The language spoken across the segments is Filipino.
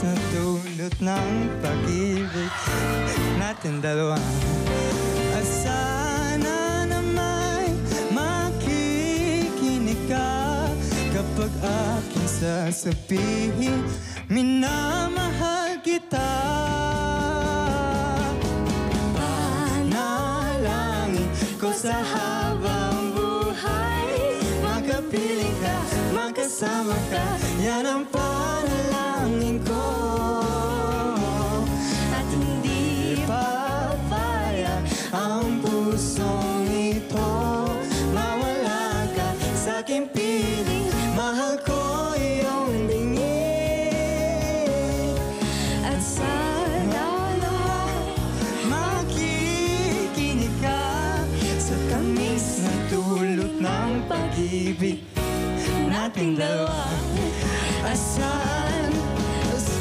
na dulot ng pag-ibig natin dalawa. At sana naman makikinig ka kapag aking sasabihin, minamahal kita. Panalangin ko sa habang buhay, makapiling ka, magkasama ka, yan ang panalangin ko. At hindi papayag ang pusong ito, mawala ka sa aking piling, mahal ko iyong bingin. At sana naman makikinig ka sa tamis na dulot ng pag-ibig nating dalawa. Asan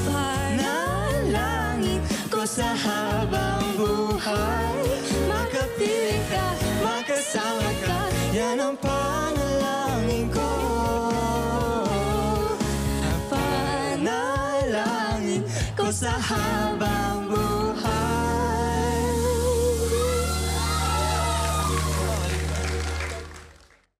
panalangin ko sa habang buhay,